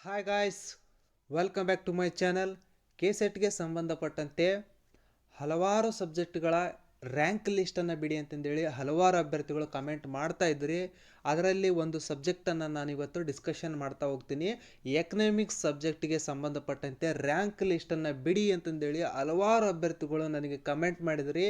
Hi guys, welcome back to my channel. ಕೆಸೆಟ್ಗೆ ಸಂಬಂಧಪಟ್ಟಂತೆ ಹಲವಾರು ಸಬ್ಜೆಕ್ಟ್ಗಳ ರ್ಯಾಂಕ್ ಲಿಸ್ಟನ್ನು ಬಿಡಿ ಅಂತಂದೇಳಿ ಹಲವಾರು ಅಭ್ಯರ್ಥಿಗಳು ಕಮೆಂಟ್ ಮಾಡ್ತಾ ಇದ್ರಿ. ಅದರಲ್ಲಿ ಒಂದು ಸಬ್ಜೆಕ್ಟನ್ನು ನಾನಿವತ್ತು ಡಿಸ್ಕಷನ್ ಮಾಡ್ತಾ ಹೋಗ್ತೀನಿ. ಎಕನಾಮಿಕ್ಸ್ ಸಬ್ಜೆಕ್ಟಿಗೆ ಸಂಬಂಧಪಟ್ಟಂತೆ ರ್ಯಾಂಕ್ ಲಿಸ್ಟನ್ನು ಬಿಡಿ ಅಂತಂದೇಳಿ ಹಲವಾರು ಅಭ್ಯರ್ಥಿಗಳು ನನಗೆ ಕಮೆಂಟ್ ಮಾಡಿದ್ರಿ.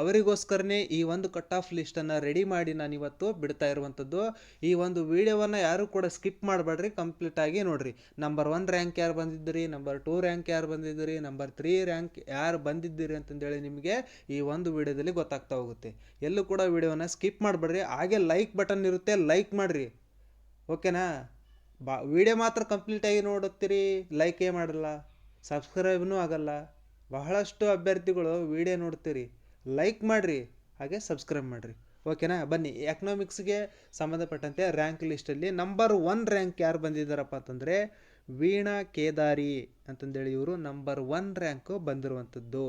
ಅವರಿಗೋಸ್ಕರನೇ ಈ ಒಂದು ಕಟ್ ಆಫ್ ಲಿಸ್ಟನ್ನು ರೆಡಿ ಮಾಡಿ ನಾನಿವತ್ತು ಬಿಡ್ತಾ ಇರುವಂಥದ್ದು. ಈ ಒಂದು ವಿಡಿಯೋವನ್ನು ಯಾರು ಕೂಡ ಸ್ಕಿಪ್ ಮಾಡಬೇಡ್ರಿ, ಕಂಪ್ಲೀಟ್ ಆಗಿ ನೋಡ್ರಿ. ನಂಬರ್ 1 ರ್ಯಾಂಕ್ ಯಾರು ಬಂದಿದ್ದೀರಿ, ನಂಬರ್ 2 ರ್ಯಾಂಕ್ ಯಾರು ಬಂದಿದ್ದೀರಿ, ನಂಬರ್ 3 ರ್ಯಾಂಕ್ ಯಾರು ಬಂದಿದ್ದೀರಿ ಅಂತಂದೇಳಿ ನಿಮಗೆ ಈ ಒಂದು ವಿಡಿಯೋದಲ್ಲಿ ಗೊತ್ತಾಗ್ತಾ ಹೋಗುತ್ತೆ. ಎಲ್ಲೂ ಕೂಡ ವಿಡಿಯೋನ ಸ್ಕಿಪ್ ಮಾಡಬೇಡ್ರಿ. ಹಾಗೆ ಲೈಕ್ ಬಟನ್ ಇರುತ್ತೆ, ಲೈಕ್ ಮಾಡಿರಿ, ಓಕೆನಾ. ವಿಡಿಯೋ ಮಾತ್ರ ಕಂಪ್ಲೀಟಾಗಿ ನೋಡುತ್ತೀರಿ, ಲೈಕೇ ಮಾಡಲ್ಲ, ಸಬ್ಸ್ಕ್ರೈಬ್ನೂ ಆಗಲ್ಲ. ಬಹಳಷ್ಟು ಅಭ್ಯರ್ಥಿಗಳು ವಿಡಿಯೋ ನೋಡ್ತೀರಿ, ಲೈಕ್ ಮಾಡಿರಿ, ಹಾಗೆ ಸಬ್ಸ್ಕ್ರೈಬ್ ಮಾಡಿರಿ, ಓಕೆನಾ. ಬನ್ನಿ, ಎಕನಾಮಿಕ್ಸ್ಗೆ ಸಂಬಂಧಪಟ್ಟಂತೆ ರ್ಯಾಂಕ್ ಲಿಸ್ಟಲ್ಲಿ ನಂಬರ್ 1 ರ್ಯಾಂಕ್ ಯಾರು ಬಂದಿದ್ದಾರಪ್ಪ ಅಂತಂದರೆ ವೀಣಾ ಕೇದಾರಿ ಅಂತಂದೇಳಿ ಇವರು ನಂಬರ್ 1 ರ್ಯಾಂಕು ಬಂದಿರುವಂಥದ್ದು.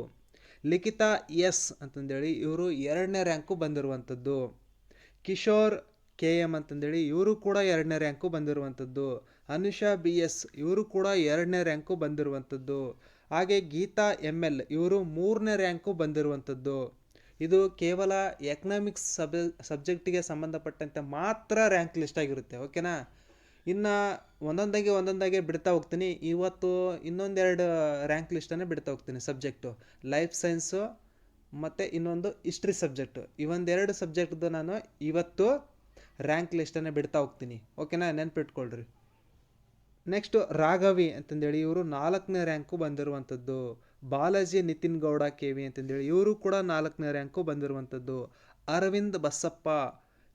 ಲಿಖಿತಾ ಎಸ್ ಅಂತಂದೇಳಿ ಇವರು 2ನೇ ರ್ಯಾಂಕು ಬಂದಿರುವಂಥದ್ದು. ಕಿಶೋರ್ ಕೆ ಎಮ್ ಅಂತಂದೇಳಿ ಇವರು ಕೂಡ 2ನೇ ರ್ಯಾಂಕು ಬಂದಿರುವಂಥದ್ದು. ಅನುಷಾ ಬಿ ಎಸ್ ಇವರು ಕೂಡ 2ನೇ ರ್ಯಾಂಕು ಬಂದಿರುವಂಥದ್ದು. ಹಾಗೆ ಗೀತಾ ಎಮ್ ಎಲ್ ಇವರು 3ನೇ ರ್ಯಾಂಕು ಬಂದಿರುವಂಥದ್ದು. ಇದು ಕೇವಲ ಎಕನಾಮಿಕ್ಸ್ ಸಬ್ಜೆಕ್ಟಿಗೆ ಸಂಬಂಧಪಟ್ಟಂತೆ ಮಾತ್ರ ರ್ಯಾಂಕ್ ಲಿಸ್ಟ್ ಆಗಿರುತ್ತೆ, ಓಕೆನಾ. ಇನ್ನು ಒಂದೊಂದಾಗಿ ಬಿಡ್ತಾ ಹೋಗ್ತೀನಿ. ಇವತ್ತು ಇನ್ನೊಂದೆರಡು ರ್ಯಾಂಕ್ ಲಿಸ್ಟನ್ನು ಬಿಡ್ತಾ ಹೋಗ್ತೀನಿ ಸಬ್ಜೆಕ್ಟು. ಲೈಫ್ ಸೈನ್ಸು ಮತ್ತು ಇನ್ನೊಂದು ಹಿಸ್ಟ್ರಿ ಸಬ್ಜೆಕ್ಟು. ಇವೊಂದೆರಡು ಸಬ್ಜೆಕ್ಟ್ದು ನಾನು ಇವತ್ತು ರ್ಯಾಂಕ್ ಲಿಸ್ಟನ್ನು ಬಿಡ್ತಾ ಹೋಗ್ತೀನಿ, ಓಕೆನಾ, ನೆನ್ಪಿಟ್ಕೊಳ್ರಿ. ನೆಕ್ಸ್ಟು ರಾಘವಿ ಅಂತಂದೇಳಿ ಇವರು 4ನೇ ರ್ಯಾಂಕು ಬಂದಿರುವಂಥದ್ದು. ಬಾಲಾಜಿ ನಿತಿನ್ ಗೌಡ ಕೆ ವಿ ಅಂತಂದೇಳಿ ಇವರು ಕೂಡ 4ನೇ ರ್ಯಾಂಕು ಬಂದಿರುವಂಥದ್ದು. ಅರವಿಂದ್ ಬಸಪ್ಪ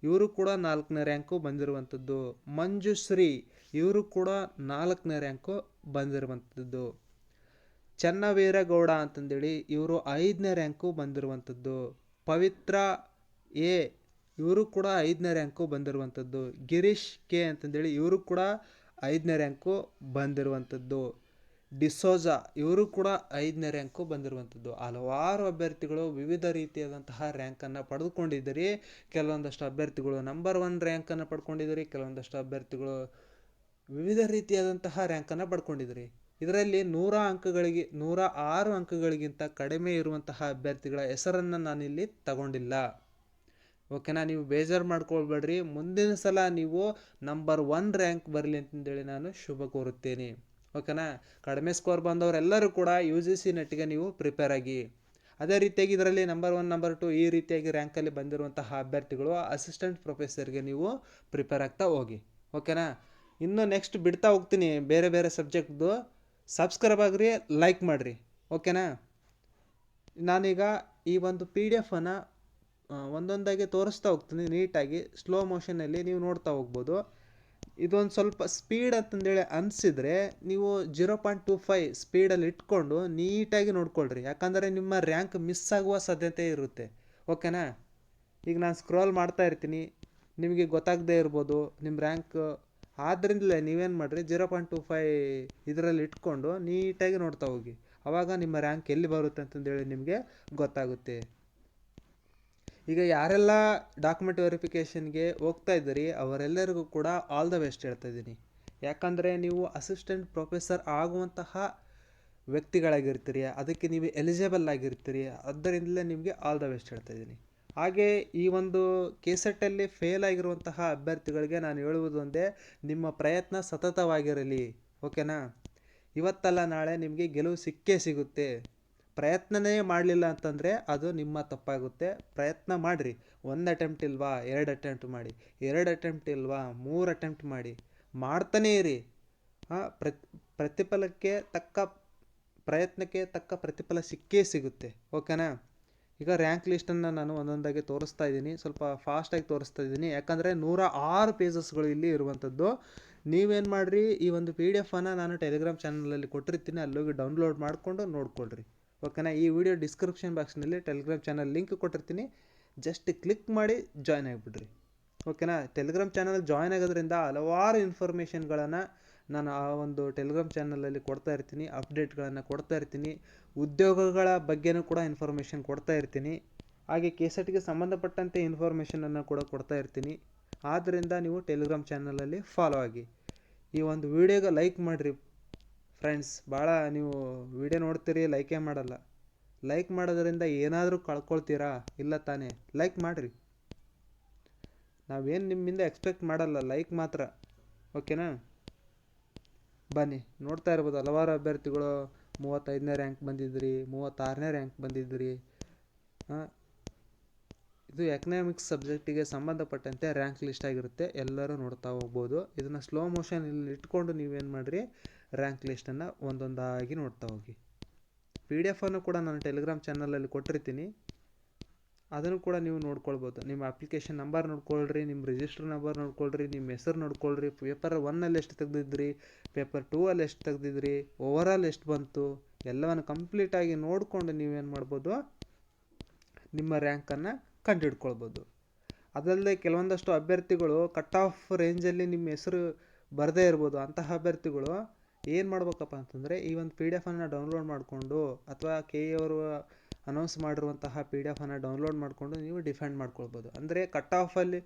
ಇವರು ಕೂಡ 4ನೇ ರ್ಯಾಂಕು ಬಂದಿರುವಂಥದ್ದು. ಮಂಜುಶ್ರೀ ಇವರು ಕೂಡ 4ನೇ ರ್ಯಾಂಕು ಬಂದಿರುವಂಥದ್ದು. ಚನ್ನವೀರಗೌಡ ಅಂತಂದೇಳಿ ಇವರು 5ನೇ ರ್ಯಾಂಕು ಬಂದಿರುವಂಥದ್ದು. ಪವಿತ್ರ ಎ ಇವರು ಕೂಡ 5ನೇ ರ್ಯಾಂಕು ಬಂದಿರುವಂಥದ್ದು. ಗಿರೀಶ್ ಕೆ ಅಂತಂದೇಳಿ ಇವರು ಕೂಡ 5ನೇ ರ್ಯಾಂಕು ಬಂದಿರುವಂಥದ್ದು. ಡಿಸೋಜಾ ಇವರು ಕೂಡ 5ನೇ ರ್ಯಾಂಕು ಬಂದಿರುವಂಥದ್ದು. ಹಲವಾರು ಅಭ್ಯರ್ಥಿಗಳು ವಿವಿಧ ರೀತಿಯಾದಂತಹ ರ್ಯಾಂಕನ್ನು ಪಡೆದುಕೊಂಡಿದ್ದೀರಿ. ಕೆಲವೊಂದಷ್ಟು ಅಭ್ಯರ್ಥಿಗಳು ನಂಬರ್ 1 ರ್ಯಾಂಕನ್ನು ಪಡ್ಕೊಂಡಿದ್ದೀರಿ, ಕೆಲವೊಂದಷ್ಟು ಅಭ್ಯರ್ಥಿಗಳು ವಿವಿಧ ರೀತಿಯಾದಂತಹ ರ್ಯಾಂಕನ್ನು ಪಡ್ಕೊಂಡಿದ್ದೀರಿ. ಇದರಲ್ಲಿ 106 ಅಂಕಗಳಿಗಿಂತ ಕಡಿಮೆ ಇರುವಂತಹ ಅಭ್ಯರ್ಥಿಗಳ ಹೆಸರನ್ನು ನಾನಿಲ್ಲಿ ತಗೊಂಡಿಲ್ಲ, ಓಕೆನಾ. ನೀವು ಬೇಜಾರು ಮಾಡ್ಕೊಳ್ಬೇಡ್ರಿ. ಮುಂದಿನ ಸಲ ನೀವು ನಂಬರ್ 1 ರ್ಯಾಂಕ್ ಬರಲಿ ಅಂತಂದೇಳಿ ನಾನು ಶುಭ ಕೋರುತ್ತೇನೆ, ಓಕೆನಾ. ಕಡಿಮೆ ಸ್ಕೋರ್ ಬಂದವರೆಲ್ಲರೂ ಕೂಡ UGC ನೆಟ್ಗೆ ನೀವು ಪ್ರಿಪೇರ್ ಆಗಿ. ಅದೇ ರೀತಿಯಾಗಿ ಇದರಲ್ಲಿ ನಂಬರ್ 1 ನಂಬರ್ 2 ಈ ರೀತಿಯಾಗಿ ರ್ಯಾಂಕಲ್ಲಿ ಬಂದಿರುವಂತಹ ಅಭ್ಯರ್ಥಿಗಳು ಅಸಿಸ್ಟೆಂಟ್ ಪ್ರೊಫೆಸರ್ಗೆ ನೀವು ಪ್ರಿಪೇರ್ ಆಗ್ತಾ ಹೋಗಿ, ಓಕೆನಾ. ಇನ್ನು ನೆಕ್ಸ್ಟ್ ಬಿಡ್ತಾ ಹೋಗ್ತೀನಿ ಬೇರೆ ಬೇರೆ ಸಬ್ಜೆಕ್ಟ್ದು. ಸಬ್ಸ್ಕ್ರೈಬ್ ಆಗಿರಿ, ಲೈಕ್ ಮಾಡಿರಿ, ಓಕೆನಾ. ನಾನೀಗ ಈ ಒಂದು PDF ಅನ್ನು ಒಂದೊಂದಾಗಿ ತೋರಿಸ್ತಾ ಹೋಗ್ತೀನಿ ನೀಟಾಗಿ, ಸ್ಲೋ ಮೋಷನಲ್ಲಿ ನೀವು ನೋಡ್ತಾ ಹೋಗ್ಬೋದು. ಇದೊಂದು ಸ್ವಲ್ಪ ಸ್ಪೀಡ್ ಅಂತಂದೇಳಿ ಅನಿಸಿದರೆ ನೀವು 0.25 ಸ್ಪೀಡಲ್ಲಿ ಇಟ್ಕೊಂಡು ನೀಟಾಗಿ ನೋಡ್ಕೊಳ್ರಿ, ಯಾಕಂದರೆ ನಿಮ್ಮ ರ್ಯಾಂಕ್ ಮಿಸ್ ಆಗುವ ಸಾಧ್ಯತೆ ಇರುತ್ತೆ, ಓಕೆನಾ. ಈಗ ನಾನು ಸ್ಕ್ರೋಲ್ ಮಾಡ್ತಾ ಇರ್ತೀನಿ, ನಿಮಗೆ ಗೊತ್ತಾಗದೇ ಇರ್ಬೋದು ನಿಮ್ಮ ರ್ಯಾಂಕ್. ಆದ್ದರಿಂದಲೇ ನೀವೇನು ಮಾಡಿರಿ, 0.25 ಇದರಲ್ಲಿ ಇಟ್ಕೊಂಡು ನೀಟಾಗಿ ನೋಡ್ತಾ ಹೋಗಿ. ಆವಾಗ ನಿಮ್ಮ ರ್ಯಾಂಕ್ ಎಲ್ಲಿ ಬರುತ್ತೆ ಅಂತಂದೇಳಿ ನಿಮಗೆ ಗೊತ್ತಾಗುತ್ತೆ. ಈಗ ಯಾರೆಲ್ಲ ಡಾಕ್ಯುಮೆಂಟ್ ವೆರಿಫಿಕೇಷನ್ಗೆ ಹೋಗ್ತಾ ಇದ್ದೀರಿ ಅವರೆಲ್ಲರಿಗೂ ಕೂಡ ಆಲ್ ದ ಬೆಸ್ಟ್ ಹೇಳ್ತಾ ಇದ್ದೀನಿ. ಯಾಕಂದರೆ ನೀವು ಅಸಿಸ್ಟೆಂಟ್ ಪ್ರೊಫೆಸರ್ ಆಗುವಂತಹ ವ್ಯಕ್ತಿಗಳಾಗಿರ್ತೀರಿ, ಅದಕ್ಕೆ ನೀವು ಎಲಿಜಿಬಲ್ ಆಗಿರ್ತೀರಿ. ಅದರಿಂದಲೇ ನಿಮಗೆ ಆಲ್ ದ ಬೆಸ್ಟ್ ಹೇಳ್ತಾ ಇದ್ದೀನಿ. ಹಾಗೆ ಈ ಒಂದು ಕೆಸೆಟ್ಟಲ್ಲಿ ಫೇಲ್ ಆಗಿರುವಂತಹ ಅಭ್ಯರ್ಥಿಗಳಿಗೆ ನಾನು ಹೇಳುವುದು ಒಂದೇ, ನಿಮ್ಮ ಪ್ರಯತ್ನ ಸತತವಾಗಿರಲಿ, ಓಕೆನಾ. ಇವತ್ತಲ್ಲ ನಾಳೆ ನಿಮಗೆ ಗೆಲುವು ಸಿಕ್ಕೇ ಸಿಗುತ್ತೆ. ಪ್ರಯತ್ನನೇ ಮಾಡಲಿಲ್ಲ ಅಂತಂದರೆ ಅದು ನಿಮ್ಮ ತಪ್ಪಾಗುತ್ತೆ. ಪ್ರಯತ್ನ ಮಾಡಿರಿ. 1 ಅಟೆಂಪ್ಟ್ ಇಲ್ವಾ 2 ಅಟೆಂಪ್ಟ್ ಮಾಡಿ, 2 ಅಟೆಂಪ್ಟ್ ಇಲ್ವಾ 3 ಅಟೆಂಪ್ಟ್ ಮಾಡಿ, ಮಾಡ್ತಾನೇ ಇರಿ. ಪ್ರಯತ್ನಕ್ಕೆ ತಕ್ಕ ಪ್ರತಿಫಲ ಸಿಕ್ಕೇ ಸಿಗುತ್ತೆ, ಓಕೆನಾ. ಈಗ ರ್ಯಾಂಕ್ ಲಿಸ್ಟನ್ನು ನಾನು ಒಂದೊಂದಾಗಿ ತೋರಿಸ್ತಾ ಇದ್ದೀನಿ, ಸ್ವಲ್ಪ ಫಾಸ್ಟಾಗಿ ತೋರಿಸ್ತಾ ಇದ್ದೀನಿ, ಯಾಕಂದರೆ 106 ಪೇಜಸ್ಗಳು ಇಲ್ಲಿ ಇರುವಂಥದ್ದು. ನೀವೇನು ಮಾಡಿರಿ, ಈ ಒಂದು PDF ಅನ್ನು ನಾನು ಟೆಲಿಗ್ರಾಮ್ ಚಾನಲಲ್ಲಿ ಕೊಟ್ಟಿರ್ತೀನಿ, ಅಲ್ಲೋಗಿ ಡೌನ್ಲೋಡ್ ಮಾಡಿಕೊಂಡು ನೋಡ್ಕೊಳ್ರಿ, ಓಕೆನಾ. ಈ ವಿಡಿಯೋ ಡಿಸ್ಕ್ರಿಪ್ಷನ್ ಬಾಕ್ಸ್ನಲ್ಲಿ ಟೆಲಿಗ್ರಾಮ್ ಚಾನಲ್ ಲಿಂಕ್ ಕೊಟ್ಟಿರ್ತೀನಿ, ಜಸ್ಟ್ ಕ್ಲಿಕ್ ಮಾಡಿ ಜಾಯ್ನ್ ಆಗಿಬಿಡ್ರಿ, ಓಕೆನಾ. ಟೆಲಿಗ್ರಾಮ್ ಚಾನಲ್ ಜಾಯ್ನ್ ಆಗೋದ್ರಿಂದ ಹಲವಾರು ಇನ್ಫಾರ್ಮೇಷನ್ಗಳನ್ನು ನಾನು ಆ ಒಂದು ಟೆಲಿಗ್ರಾಮ್ ಚಾನಲಲ್ಲಿ ಕೊಡ್ತಾ ಇರ್ತೀನಿ, ಅಪ್ಡೇಟ್ಗಳನ್ನು ಕೊಡ್ತಾ ಇರ್ತೀನಿ. ಉದ್ಯೋಗಗಳ ಬಗ್ಗೆನೂ ಕೂಡ ಇನ್ಫಾರ್ಮೇಷನ್ ಕೊಡ್ತಾ ಇರ್ತೀನಿ. ಹಾಗೆ ಕೆಸೆಟ್ಗೆ ಸಂಬಂಧಪಟ್ಟಂತೆ ಇನ್ಫಾರ್ಮೇಷನನ್ನು ಕೂಡ ಕೊಡ್ತಾ ಇರ್ತೀನಿ. ಆದ್ದರಿಂದ ನೀವು ಟೆಲಿಗ್ರಾಮ್ ಚಾನಲಲ್ಲಿ ಫಾಲೋ ಆಗಿ. ಈ ಒಂದು ವಿಡಿಯೋಗೆ ಲೈಕ್ ಮಾಡಿರಿ ಫ್ರೆಂಡ್ಸ್. ಭಾಳ ನೀವು ವಿಡಿಯೋ ನೋಡ್ತೀರಿ, ಲೈಕೇ ಮಾಡಲ್ಲ. ಲೈಕ್ ಮಾಡೋದ್ರಿಂದ ಏನಾದರೂ ಕಳ್ಕೊಳ್ತೀರಾ? ಇಲ್ಲ ತಾನೇ? ಲೈಕ್ ಮಾಡಿರಿ. ನಾವೇನು ನಿಮ್ಮಿಂದ ಎಕ್ಸ್ಪೆಕ್ಟ್ ಮಾಡಲ್ಲ, ಲೈಕ್ ಮಾತ್ರ. ಓಕೆನಾ? ಬನ್ನಿ, ನೋಡ್ತಾ ಇರ್ಬೋದು ಹಲವಾರು ಅಭ್ಯರ್ಥಿಗಳು 35ನೇ ರ್ಯಾಂಕ್ ಬಂದಿದ್ರಿ, 36ನೇ ರ್ಯಾಂಕ್ ಬಂದಿದ್ರಿ. ಇದು ಎಕನಾಮಿಕ್ಸ್ ಸಬ್ಜೆಕ್ಟಿಗೆ ಸಂಬಂಧಪಟ್ಟಂತೆ ರ್ಯಾಂಕ್ ಲಿಸ್ಟ್ ಆಗಿರುತ್ತೆ, ಎಲ್ಲರೂ ನೋಡ್ತಾ ಹೋಗ್ಬೋದು. ಇದನ್ನು ಸ್ಲೋ ಮೋಷನ್ ಇಲ್ಲಿ ಇಟ್ಕೊಂಡು ನೀವೇನು ಮಾಡಿರಿ, ರ್ಯಾಂಕ್ ಲಿಸ್ಟನ್ನು ಒಂದೊಂದಾಗಿ ನೋಡ್ತಾ ಹೋಗಿ. PDF ಅನ್ನು ಕೂಡ ನಾನು ಟೆಲಿಗ್ರಾಮ್ ಚಾನಲಲ್ಲಿ ಕೊಟ್ಟಿರ್ತೀನಿ, ಅದನ್ನು ಕೂಡ ನೀವು ನೋಡ್ಕೊಳ್ಬೋದು. ನಿಮ್ಮ ಅಪ್ಲಿಕೇಶನ್ ನಂಬರ್ ನೋಡ್ಕೊಳ್ರಿ, ನಿಮ್ಮ ರಿಜಿಸ್ಟರ್ ನಂಬರ್ ನೋಡ್ಕೊಳ್ರಿ, ನಿಮ್ಮ ಹೆಸರು ನೋಡ್ಕೊಳ್ರಿ, ಪೇಪರ್ 1ಅಲ್ಲಿ ಎಷ್ಟು ತೆಗೆದಿದ್ರಿ, ಪೇಪರ್ 2ಅಲ್ಲಿ ಎಷ್ಟು ತೆಗೆದಿದ್ರಿ, ಓವರಾಲ್ ಎಷ್ಟು ಬಂತು, ಎಲ್ಲವನ್ನು ಕಂಪ್ಲೀಟಾಗಿ ನೋಡಿಕೊಂಡು ನೀವೇನು ಮಾಡ್ಬೋದು, ನಿಮ್ಮ ರ್ಯಾಂಕನ್ನು ಕಂಡುಹಿಡ್ಕೊಳ್ಬೋದು. ಅದಲ್ಲದೆ ಕೆಲವೊಂದಷ್ಟು ಅಭ್ಯರ್ಥಿಗಳು ಕಟ್ ಆಫ್ ರೇಂಜಲ್ಲಿ ನಿಮ್ಮ ಹೆಸರು ಬರದೇ ಇರ್ಬೋದು. ಅಂತಹ ಅಭ್ಯರ್ಥಿಗಳು ಏನು ಮಾಡ್ಬೇಕಪ್ಪ ಅಂತಂದರೆ, ಈ ಒಂದು PDF ಅನ್ನು ಡೌನ್ಲೋಡ್ ಮಾಡಿಕೊಂಡು ಅಥವಾ KE ಅವರು ಅನೌನ್ಸ್ ಮಾಡಿರುವಂತಹ PDF ಅನ್ನು ಡೌನ್ಲೋಡ್ ಮಾಡಿಕೊಂಡು ನೀವು ಡಿಫೆಂಡ್ ಮಾಡ್ಕೊಳ್ಬೋದು. ಅಂದರೆ ಕಟ್ ಆಫಲ್ಲಿ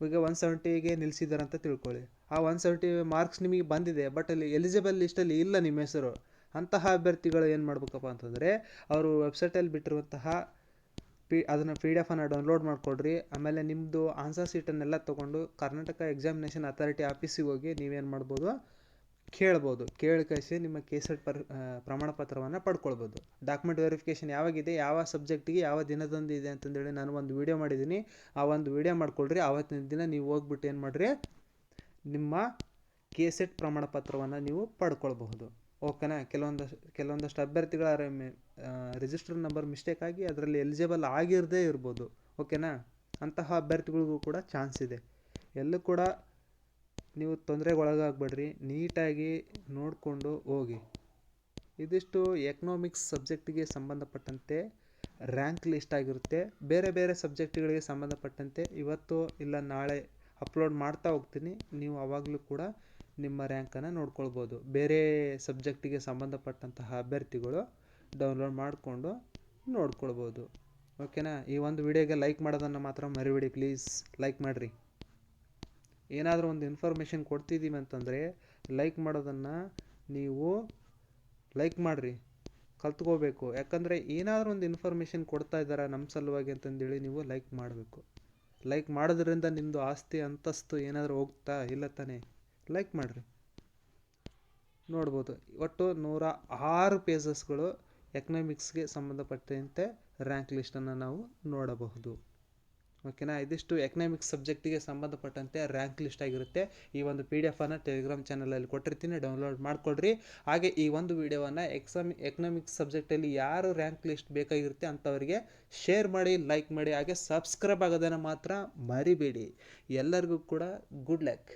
ಈಗ 170ಗೆ ನಿಲ್ಲಿಸಿದ್ದಾರೆ ಅಂತ ತಿಳ್ಕೊಳ್ಳಿ. ಆ 170 ಮಾರ್ಕ್ಸ್ ನಿಮಗೆ ಬಂದಿದೆ, ಬಟ್ ಅಲ್ಲಿ ಎಲಿಜಿಬಲ್ ಲಿಸ್ಟಲ್ಲಿ ಇಲ್ಲ ನಿಮ್ಮ ಹೆಸರು. ಅಂತಹ ಅಭ್ಯರ್ಥಿಗಳು ಏನು ಮಾಡ್ಬೇಕಪ್ಪ ಅಂತಂದರೆ, ಅವರು ವೆಬ್ಸೈಟಲ್ಲಿ ಬಿಟ್ಟಿರುವಂತಹ ಅದನ್ನು PDF ಅನ್ನು ಡೌನ್ಲೋಡ್ ಮಾಡಿಕೊಡ್ರಿ. ಆಮೇಲೆ ನಿಮ್ಮದು ಆನ್ಸರ್ ಶೀಟನ್ನೆಲ್ಲ ತೊಗೊಂಡು ಕರ್ನಾಟಕ ಎಕ್ಸಾಮಿನೇಷನ್ ಅಥಾರಿಟಿ ಆಫೀಸಿಗೆ ಹೋಗಿ ನೀವೇನು ಮಾಡ್ಬೋದು, ಕೇಳಿ ಕಳಿಸಿ ನಿಮ್ಮ KCET ಪ್ರಮಾಣ ಪತ್ರವನ್ನು ಪಡ್ಕೊಳ್ಬೋದು. ಡಾಕ್ಯುಮೆಂಟ್ ವೆರಿಫಿಕೇಷನ್ ಯಾವಾಗಿದೆ, ಯಾವ ಸಬ್ಜೆಕ್ಟಿಗೆ ಯಾವ ದಿನದಂದು ಇದೆ ಅಂತಂದೇಳಿ ನಾನು ಒಂದು ವಿಡಿಯೋ ಮಾಡಿದ್ದೀನಿ. ಆ ಒಂದು ವಿಡಿಯೋ ಮಾಡ್ಕೊಳ್ರಿ. ಆವತ್ತಿನ ದಿನ ನೀವು ಹೋಗ್ಬಿಟ್ಟು ಏನು ಮಾಡಿರಿ, ನಿಮ್ಮ KCET ಪ್ರಮಾಣ ಪತ್ರವನ್ನು ನೀವು ಪಡ್ಕೊಳ್ಬಹುದು. ಓಕೆನಾ? ಕೆಲವೊಂದಷ್ಟು ಅಭ್ಯರ್ಥಿಗಳ ರಿಜಿಸ್ಟರ್ ನಂಬರ್ ಮಿಸ್ಟೇಕ್ ಆಗಿ ಅದರಲ್ಲಿ ಎಲಿಜಿಬಲ್ ಆಗಿರದೇ ಇರ್ಬೋದು. ಓಕೆನಾ? ಅಂತಹ ಅಭ್ಯರ್ಥಿಗಳಿಗೂ ಕೂಡ ಚಾನ್ಸ್ ಇದೆ. ಎಲ್ಲೂ ಕೂಡ ನೀವು ತೊಂದರೆಗೊಳಗಾಗಬೇಡ್ರಿ, ನೀಟಾಗಿ ನೋಡಿಕೊಂಡು ಹೋಗಿ. ಇದಿಷ್ಟು ಎಕನಾಮಿಕ್ಸ್ ಸಬ್ಜೆಕ್ಟಿಗೆ ಸಂಬಂಧಪಟ್ಟಂತೆ ರ್ಯಾಂಕ್ ಲಿಸ್ಟ್ ಆಗಿರುತ್ತೆ. ಬೇರೆ ಬೇರೆ ಸಬ್ಜೆಕ್ಟ್ಗಳಿಗೆ ಸಂಬಂಧಪಟ್ಟಂತೆ ಇವತ್ತು ಇಲ್ಲ ನಾಳೆ ಅಪ್ಲೋಡ್ ಮಾಡ್ತಾ ಹೋಗ್ತೀನಿ. ನೀವು ಆವಾಗಲೂ ಕೂಡ ನಿಮ್ಮ ರ್ಯಾಂಕನ್ನು ನೋಡ್ಕೊಳ್ಬೋದು. ಬೇರೆ ಸಬ್ಜೆಕ್ಟಿಗೆ ಸಂಬಂಧಪಟ್ಟಂತಹ ಅಭ್ಯರ್ಥಿಗಳು ಡೌನ್ಲೋಡ್ ಮಾಡಿಕೊಂಡು ನೋಡ್ಕೊಳ್ಬೋದು. ಓಕೆನಾ? ಈ ಒಂದು ವಿಡಿಯೋಗೆ ಲೈಕ್ ಮಾಡೋದನ್ನು ಮಾತ್ರ ಮರಿಬೇಡಿ ಪ್ಲೀಸ್. ಲೈಕ್ ಮಾಡಿರಿ. ಏನಾದರೂ ಒಂದು ಇನ್ಫಾರ್ಮೇಷನ್ ಕೊಡ್ತಿದ್ದೀವಿ ಅಂತಂದರೆ ಲೈಕ್ ಮಾಡೋದನ್ನು ನೀವು ಲೈಕ್ ಮಾಡಿರಿ, ಕಲ್ತ್ಕೋಬೇಕು. ಯಾಕಂದರೆ ಏನಾದರೂ ಒಂದು ಇನ್ಫಾರ್ಮೇಷನ್ ಕೊಡ್ತಾ ಇದ್ದಾರೆ ನಮ್ಮ ಸಲುವಾಗಿ ಅಂತಂದೇಳಿ ನೀವು ಲೈಕ್ ಮಾಡಬೇಕು. ಲೈಕ್ ಮಾಡೋದ್ರಿಂದ ನಿಮ್ಮದು ಆಸ್ತಿ ಅಂತಸ್ತು ಏನಾದರೂ ಹೋಗ್ತಾ ಇಲ್ಲ ತಾನೇ? ಲೈಕ್ ಮಾಡಿರಿ. ನೋಡ್ಬೋದು ಒಟ್ಟು 106 ಪೇಜಸ್ಗಳು ಎಕನಾಮಿಕ್ಸ್ಗೆ ಸಂಬಂಧಪಟ್ಟಂತೆ ರ್ಯಾಂಕ್ ಲಿಸ್ಟನ್ನು ನಾವು ನೋಡಬಹುದು. ಓಕೆನಾ? ಇದಿಷ್ಟು ಎಕನಾಮಿಕ್ಸ್ ಸಬ್ಜೆಕ್ಟಿಗೆ ಸಂಬಂಧಪಟ್ಟಂತೆ ರ್ಯಾಂಕ್ ಲಿಸ್ಟ್ ಆಗಿರುತ್ತೆ. ಈ ಒಂದು PDF ಅನ್ನು ಟೆಲಿಗ್ರಾಮ್ ಚಾನಲಲ್ಲಿ ಕೊಟ್ಟಿರ್ತೀನಿ, ಡೌನ್ಲೋಡ್ ಮಾಡಿಕೊಡ್ರಿ. ಹಾಗೆ ಈ ಒಂದು ವಿಡಿಯೋವನ್ನು ಎಕನಾಮಿಕ್ಸ್ ಸಬ್ಜೆಕ್ಟಲ್ಲಿ ಯಾರು ರ್ಯಾಂಕ್ ಲಿಸ್ಟ್ ಬೇಕಾಗಿರುತ್ತೆ ಅಂಥವರಿಗೆ ಶೇರ್ ಮಾಡಿ, ಲೈಕ್ ಮಾಡಿ, ಹಾಗೆ ಸಬ್ಸ್ಕ್ರೈಬ್ ಆಗೋದನ್ನು ಮಾತ್ರ ಮರಿಬೇಡಿ. ಎಲ್ಲರಿಗೂ ಕೂಡ ಗುಡ್ ಲಕ್.